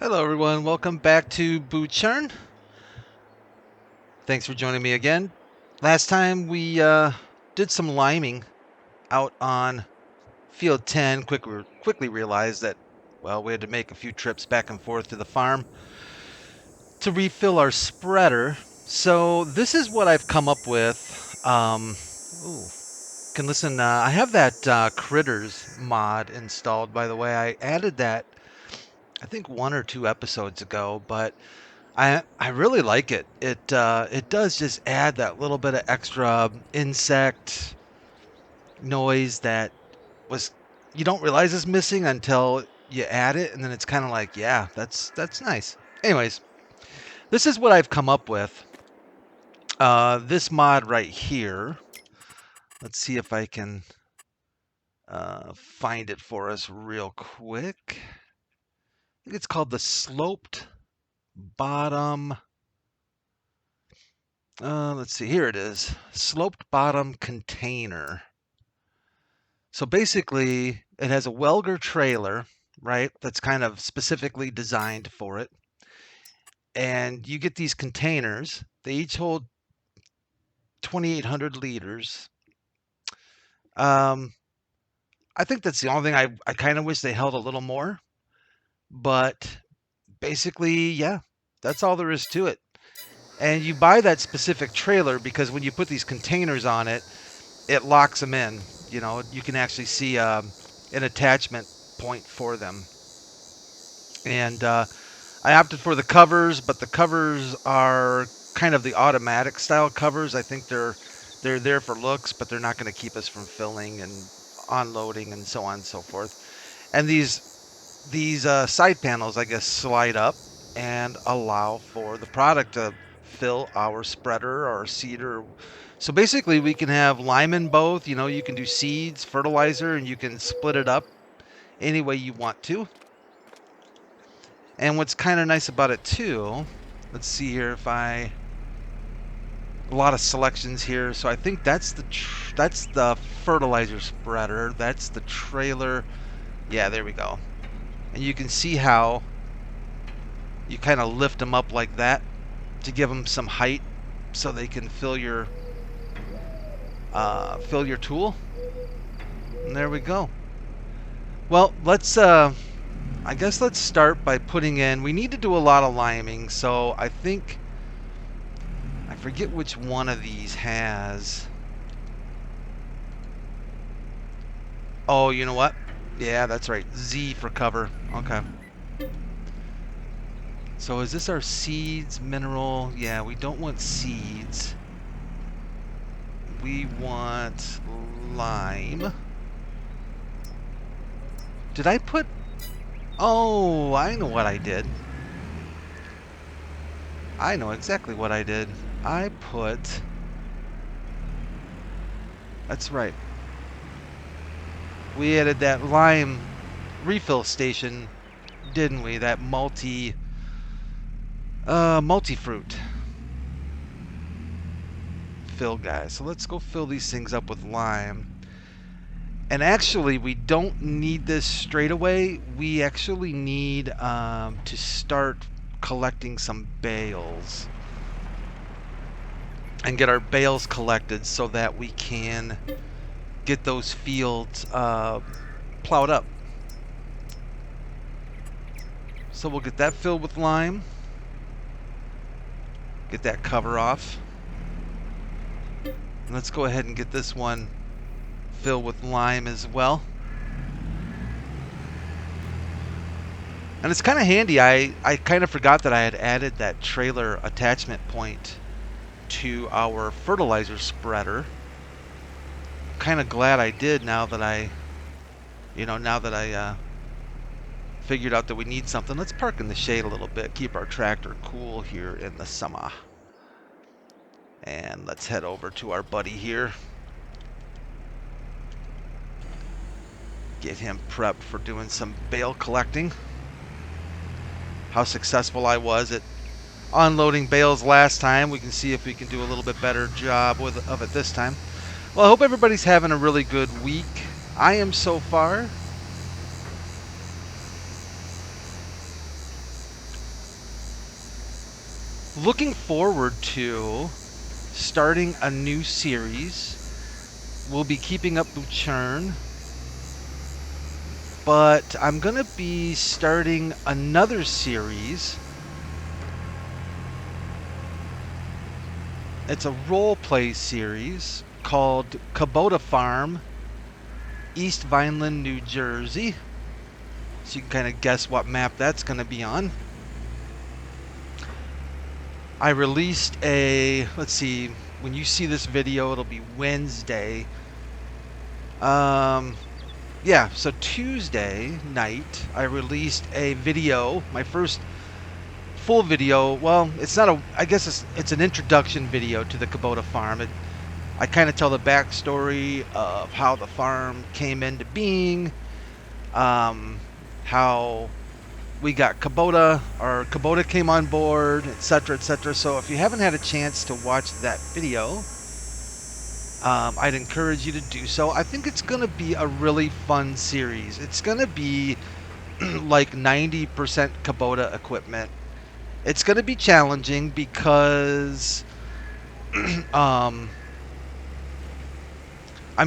Hello everyone, welcome back to Butschern. Thanks for joining me again. Last time we did some liming out on field 10. Quickly realized that, well, we had to make a few trips back and forth to the farm to refill our spreader. So this is what I've come up with. Ooh, can listen, I have that Critters mod installed, by the way. I added that, I think 1 or 2 episodes ago, but I really like it. It does just add that little bit of extra insect noise that was you don't realize is missing until you add it, and then it's kind of like, yeah, that's nice. Anyways, this is what I've come up with. This mod right here. Let's see if I can find it for us real quick. I think it's called the sloped bottom. Let's see, here it is. Sloped bottom container. So basically, it has a Welger trailer, right? That's kind of specifically designed for it. And you get these containers. They each hold 2,800 liters. I think that's the only thing I kind of wish they held a little more. But basically, yeah, that's all there is to it. And you buy that specific trailer because when you put these containers on it, it locks them in. You know, you can actually see an attachment point for them. And I opted for the covers, but the covers are kind of the automatic style covers. I think they're there for looks, but they're not going to keep us from filling and unloading and so on and so forth. And these side panels, I guess, slide up and allow for the product to fill our spreader or seeder. So basically, we can have lime in both. You know, you can do seeds, fertilizer, and you can split it up any way you want to. And what's kind of nice about it too, let's see here if a lot of selections here. So I think that's the fertilizer spreader. That's the trailer. Yeah, there we go. And you can see how you kind of lift them up like that to give them some height so they can fill your tool. And there we go. Well, I guess let's start by putting in, we need to do a lot of liming, so I think, I forget which one of these has. Oh, you know what? Yeah, that's right. Z for cover. Okay. So is this our seeds, mineral? Yeah, we don't want seeds. We want lime. Did I put... Oh, I know what I did. I know exactly what I did. I put... That's right. We added that lime refill station, didn't we? That multi-fruit. Fill, guys. So let's go fill these things up with lime. And actually, we don't need this straight away. We actually need to start collecting some bales and get our bales collected so that we can get those fields plowed up. So we'll get that filled with lime. Get that cover off. And let's go ahead and get this one filled with lime as well. And it's kind of handy. I kind of forgot that I had added that trailer attachment point to our fertilizer spreader. Kind of glad I did now that I figured out that we need something. Let's park in the shade a little bit, keep our tractor cool here in the summer. And let's head over to our buddy here. Get him prepped for doing some bale collecting. How successful I was at unloading bales last time. We can see if we can do a little bit better job of it this time. Well, I hope everybody's having a really good week. I am so far. looking forward to starting a new series. We'll be keeping up Butschern, but I'm going to be starting another series. It's a role play series called Kubota Farm, East Vineland, New Jersey. So you can kind of guess what map that's going to be on. I released let's see, when you see this video, it'll be Wednesday. Yeah, so Tuesday night, I released a video, my first full video. Well, it's not I guess it's an introduction video to the Kubota farm. I kind of tell the backstory of how the farm came into being, how we got Kubota, or Kubota came on board, etc., etc. So if you haven't had a chance to watch that video, I'd encourage you to do so. I think it's going to be a really fun series. It's going to be like 90% Kubota equipment. It's going to be challenging because I'm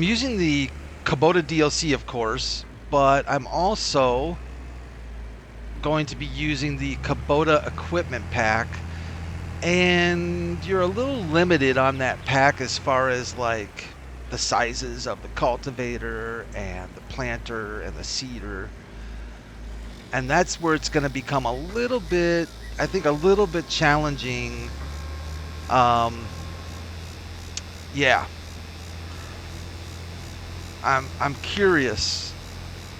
using the Kubota DLC, of course, but I'm also going to be using the Kubota equipment pack, and you're a little limited on that pack as far as like the sizes of the cultivator and the planter and the seeder, and that's where it's going to become a little bit, I think, a little bit challenging. Yeah, I'm curious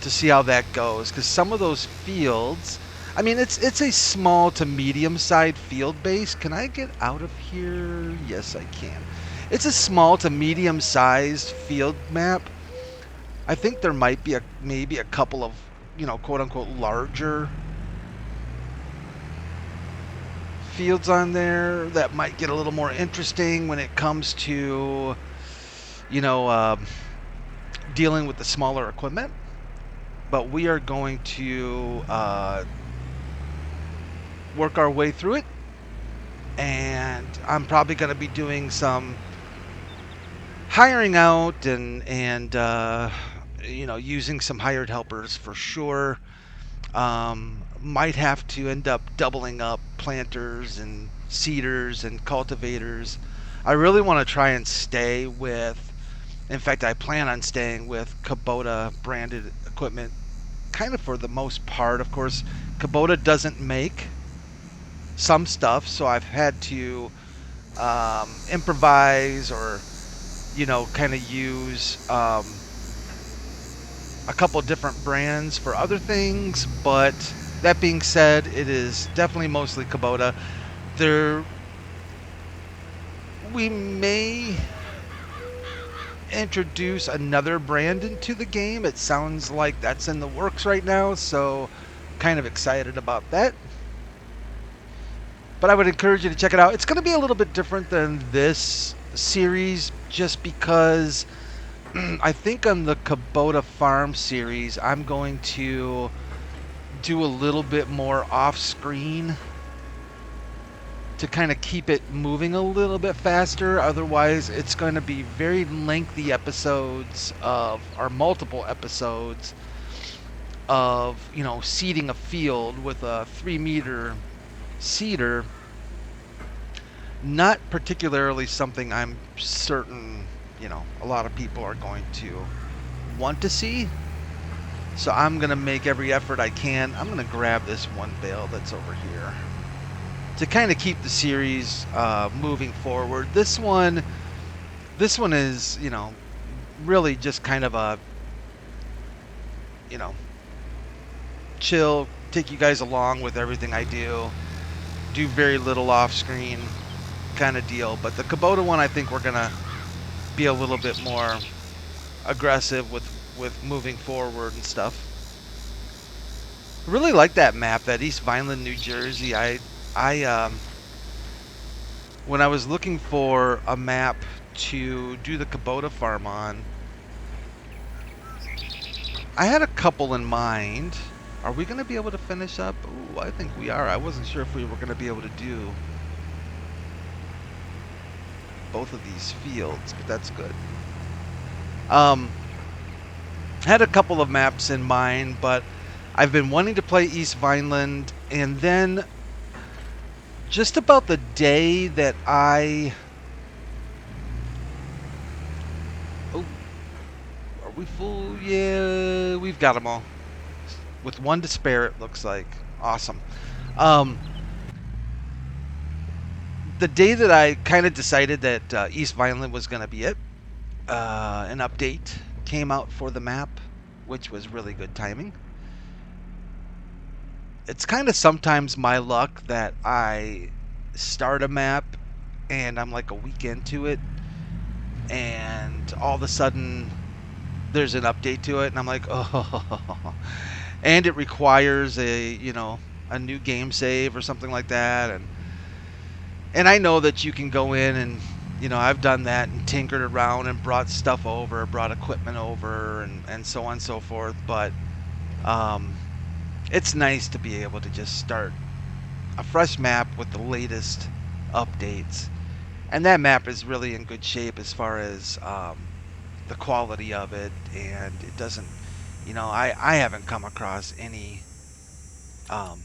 to see how that goes, because some of those fields, I mean, it's a small to medium sized field base. Can I get out of here? Yes, I can. It's a small to medium sized field map. I think there might be maybe a couple of, quote unquote larger fields on there that might get a little more interesting when it comes to, dealing with the smaller equipment. But we are going to work our way through it, and I'm probably going to be doing some hiring out and using some hired helpers for sure. Might have to end up doubling up planters and seeders and cultivators. I really want to try and stay with, in fact, I plan on staying with Kubota branded equipment kind of for the most part. Of course, Kubota doesn't make some stuff, so I've had to improvise, or kind of use a couple different brands for other things. But that being said, it is definitely mostly Kubota. We may introduce another brand into the game. It sounds like that's in the works right now, so kind of excited about that. But I would encourage you to check it out. It's going to be a little bit different than this series, just because I think on the Kubota Farm series, I'm going to do a little bit more off-screen to kind of keep it moving a little bit faster. Otherwise, it's going to be very lengthy episodes or multiple episodes of, seeding a field with a 3-meter seeder. Not particularly something I'm certain, a lot of people are going to want to see. So I'm going to make every effort I can. I'm going to grab this one bale that's over here to kind of keep the series moving forward. This one is, really just kind of a, chill, take you guys along with everything I do very little off screen kind of deal. But the Kubota one, I think we're gonna be a little bit more aggressive with moving forward and stuff. I really like that map, that East Vineland, New Jersey. I when I was looking for a map to do the Kubota farm on, I had a couple in mind. Are we going to be able to finish up? Ooh, I think we are. I wasn't sure if we were going to be able to do both of these fields, but that's good. Um, had a couple of maps in mind, but I've been wanting to play East Vineland, and then just about the day that oh, are we full? Yeah, we've got them all. With one to spare, it looks like. Awesome. Um, the day that I kind of decided that East Vineland was going to be it, an update came out for the map, which was really good timing. It's kind of sometimes my luck that I start a map and I'm like a week into it, and all of a sudden there's an update to it, and I'm like, oh, and it requires a new game save or something like that, and I know that you can go in and I've done that and tinkered around and brought stuff over, brought equipment over, and so on and so forth. But um, it's nice to be able to just start a fresh map with the latest updates. And that map is really in good shape as far as the quality of it, and it doesn't, I haven't come across um,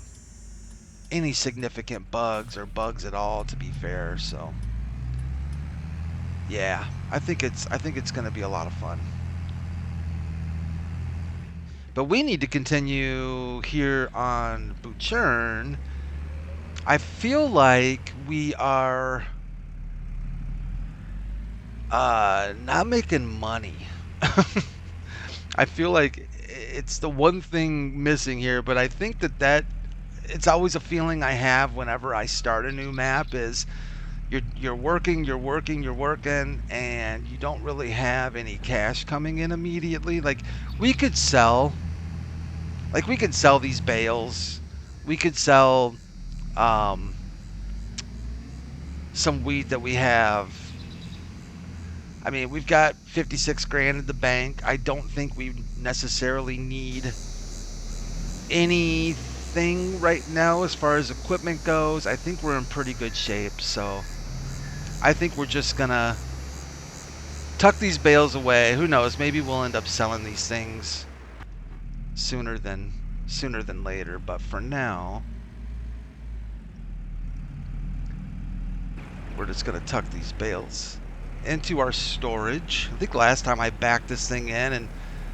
any significant bugs or bugs at all, to be fair. So yeah, I think it's going to be a lot of fun. But we need to continue here on Butschern. I feel like we are not making money. I feel like it's the one thing missing here, but I think that it's always a feeling I have whenever I start a new map is you're working, you're working, you're working, and you don't really have any cash coming in immediately. We could sell, we could sell these bales, we could sell um, some wheat that we have. I mean, we've got 56 grand in the bank. I don't think we necessarily need anything right now as far as equipment goes. I think we're in pretty good shape, so I think we're just gonna tuck these bales away. Who knows? Maybe we'll end up selling these things sooner than later. But for now, we're just gonna tuck these bales into our storage. I think last time I backed this thing in, and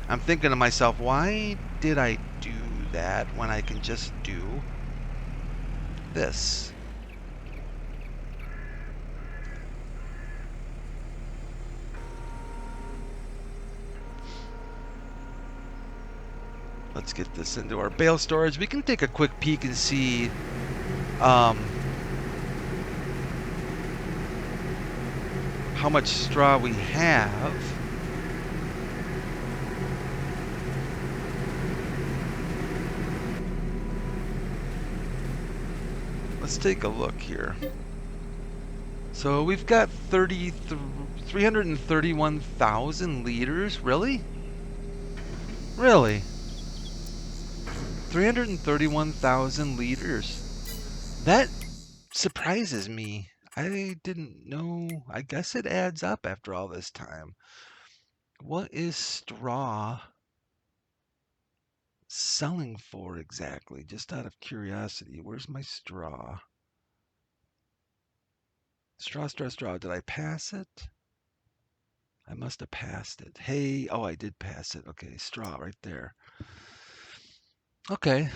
I'm thinking to myself, why did I do that when I can just do this? Let's get this into our bale storage. We can take a quick peek and see how much straw we have. Let's take a look here. So we've got 331,000 liters. Really? Really? 331,000 liters. That surprises me. I didn't know. I guess it adds up after all this time. What is straw selling for exactly? Just out of curiosity. Where's my straw? Straw, straw, straw. Did I pass it? I must have passed it. Hey, oh, I did pass it. Okay, straw right there. Okay.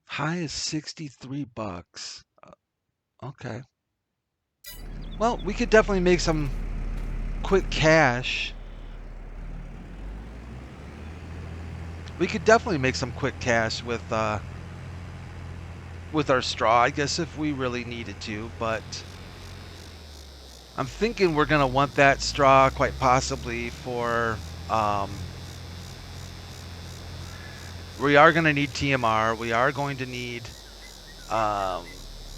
High is 63 bucks. Okay. Well, we could definitely make some quick cash. We could definitely make some quick cash with our straw, I guess, if we really needed to, but I'm thinking we're gonna want that straw quite possibly for we are gonna need TMR. We are going to need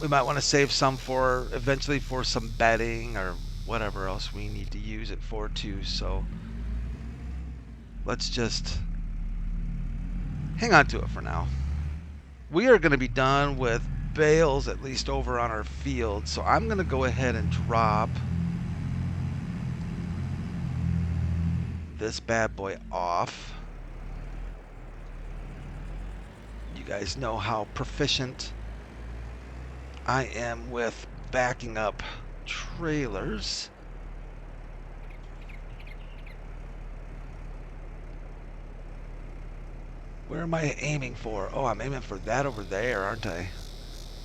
we might want to save some for eventually for some bedding or whatever else we need to use it for too. So let's just hang on to it for now. We are going to be done with bales at least over on our field. So I'm going to go ahead and drop this bad boy off. You guys know how proficient I am with backing up trailers. Where am I aiming for? Oh, I'm aiming for that over there, aren't I?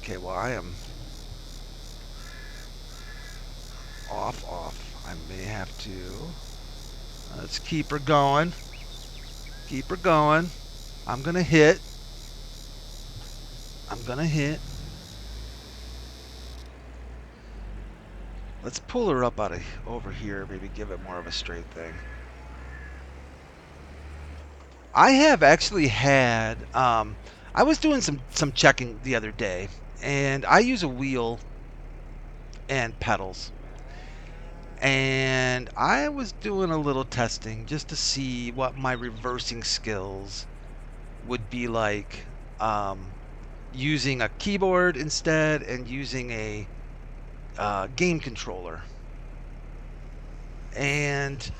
Okay, well, I am off. I may have to. Let's keep her going. Keep her going. I'm going to hit. I'm going to hit. Let's pull her up out of over here, maybe give it more of a straight thing. I have actually had, I was doing some checking the other day, and I use a wheel and pedals. And I was doing a little testing just to see what my reversing skills would be like, using a keyboard instead and using a game controller. And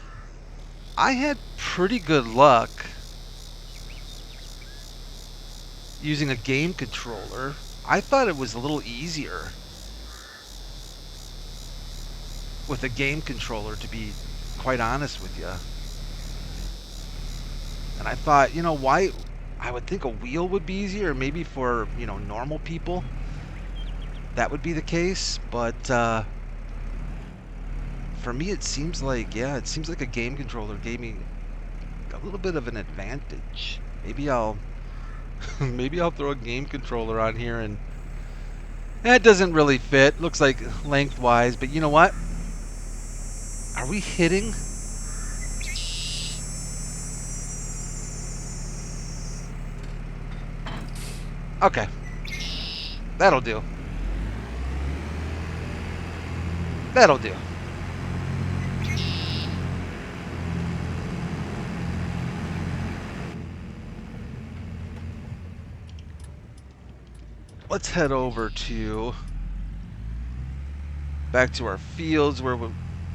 I had pretty good luck using a game controller. I thought it was a little easier with a game controller, to be quite honest with you. And I thought, why? I would think a wheel would be easier, maybe for, normal people that would be the case. But for me, it seems like, a game controller gave me a little bit of an advantage. Maybe I'll throw a game controller on here, and that doesn't really fit. Looks like lengthwise, but you know what? Are we hitting? Okay. That'll do. That'll do. Let's head over to back to our fields where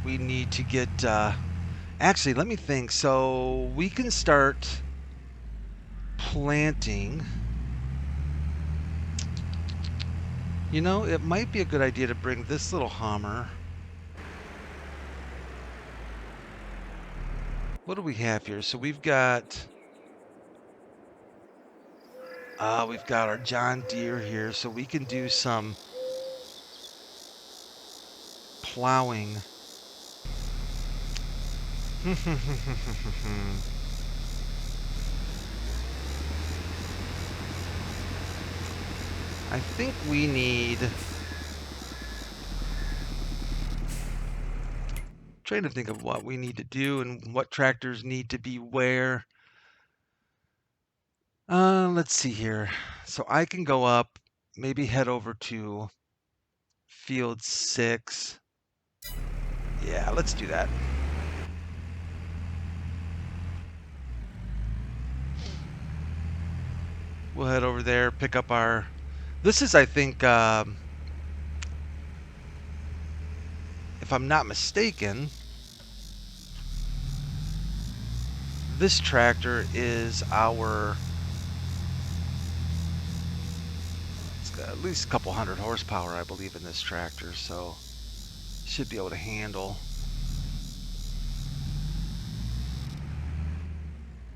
we need to get actually, let me think. So we can start planting. It might be a good idea to bring this little Hummer. What do we have here? So we've got our John Deere here, so we can do some plowing. I think we need... trying to think of what we need to do and what tractors need to be where. Let's see here. So I can go up, maybe head over to field 6. Yeah, let's do that. We'll head over there, pick up our... This is, I think, if I'm not mistaken, this tractor is our... It's got at least a couple hundred horsepower, I believe, in this tractor, so should be able to handle.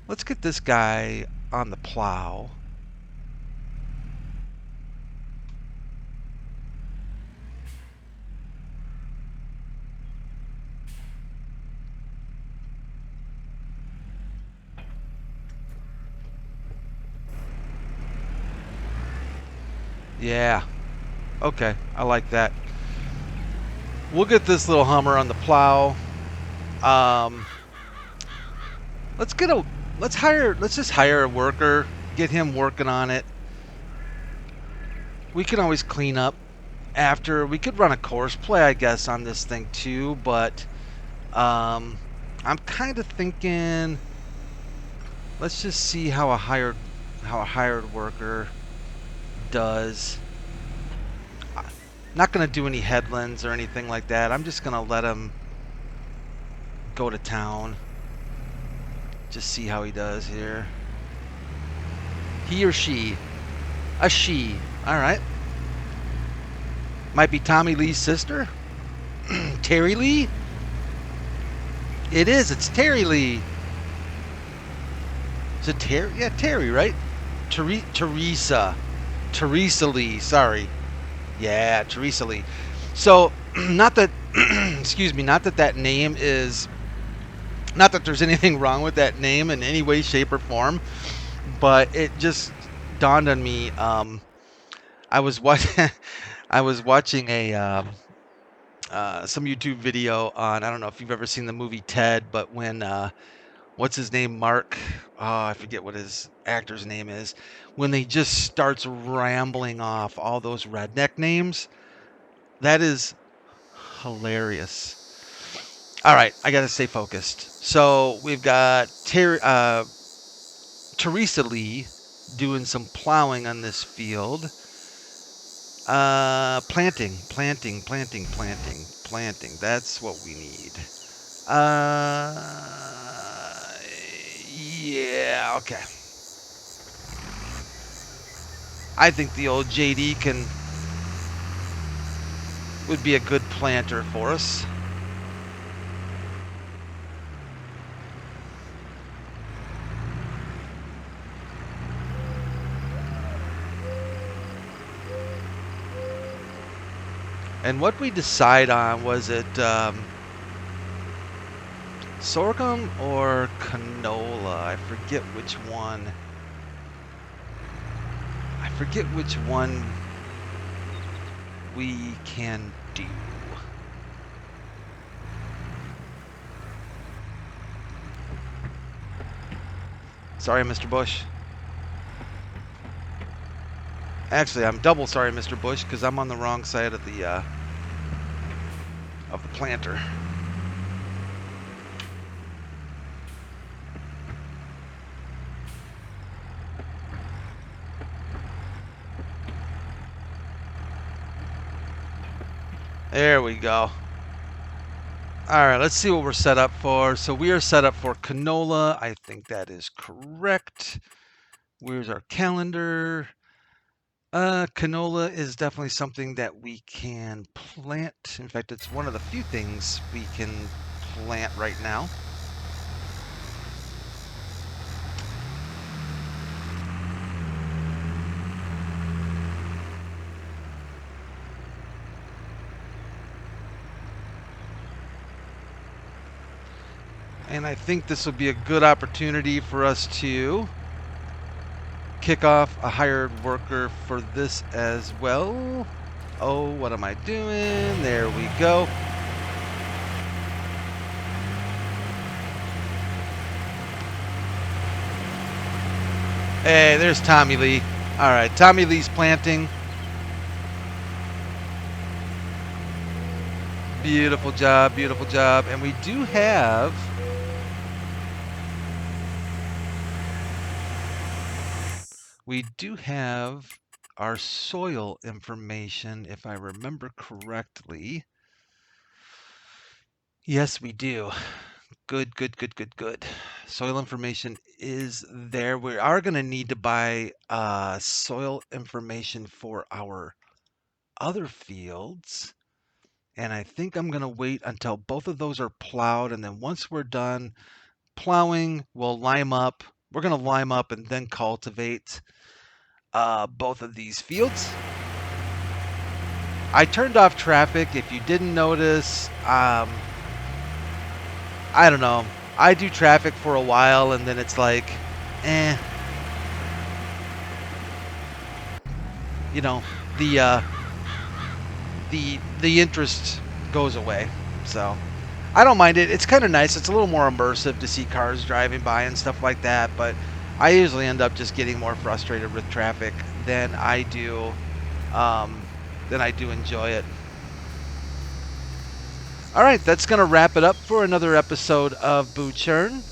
Let's get this guy on the plow. Yeah. Okay, I like that. We'll get this little Hummer on the plow. Let's just hire a worker, get him working on it. We can always clean up after. We could run a course play, I guess, on this thing too, but I'm kind of thinking let's just see how a hired worker does. Not going to do any headlands or anything like that. I'm just going to let him go to town. Just see how he does here. He or she? A she. All right. Might be Tommy Lee's sister? Terry Lee? It is. It's Terry Lee. Is it Terry? Yeah, Terry, right? Teresa. Teresa Lee. Sorry. Yeah, Teresa Lee. So, not that, excuse me, not that that name is, not that there's anything wrong with that name in any way, shape, or form, but it just dawned on me. I was watching, I was watching a some YouTube video on. I don't know if you've ever seen the movie Ted, but when what's his name, Mark? Oh, I forget what his actor's name is. When they just starts rambling off all those redneck names, that is hilarious. All right, I gotta stay focused. So we've got Teresa Lee doing some plowing on this field. Planting. That's what we need. Uh, yeah, okay. I think the old JD would be a good planter for us. And what we decide on, was it sorghum or canola? I forget which one. I forget which one we can do. Sorry, Mr. Bush. Actually, I'm double sorry, Mr. Bush, because I'm on the wrong side of the planter. There we go. All right, let's see what we're set up for. So we are set up for canola. I think that is correct. Where's our calendar? Canola is definitely something that we can plant. In fact, it's one of the few things we can plant right now. And I think this will be a good opportunity for us to kick off a hired worker for this as well. Oh, what am I doing? There we go. Hey, there's Tommy Lee. All right, Tommy Lee's planting. Beautiful job, beautiful job. And we do have our soil information, if I remember correctly. Yes, we do. Good, good, good, good, good. Soil information is there. We are going to need to buy soil information for our other fields. And I think I'm going to wait until both of those are plowed. And then once we're done plowing, we'll lime up. We're going to lime up and then cultivate both of these fields. I turned off traffic. If you didn't notice, I don't know. I do traffic for a while and then it's like, eh. You know, the interest goes away. So I don't mind it. It's kind of nice. It's a little more immersive to see cars driving by and stuff like that. But I usually end up just getting more frustrated with traffic than I do enjoy it. All right, that's going to wrap it up for another episode of Butschern.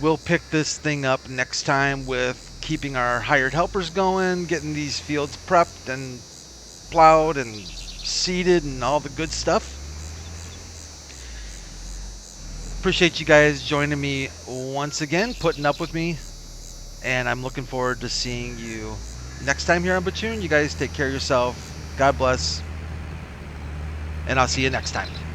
We'll pick this thing up next time with keeping our hired helpers going, getting these fields prepped, and plowed and seeded and all the good stuff. Appreciate you guys joining me once again, putting up with me, and I'm looking forward to seeing you next time here on Butschern. You guys take care of yourself. God bless, and I'll see you next time.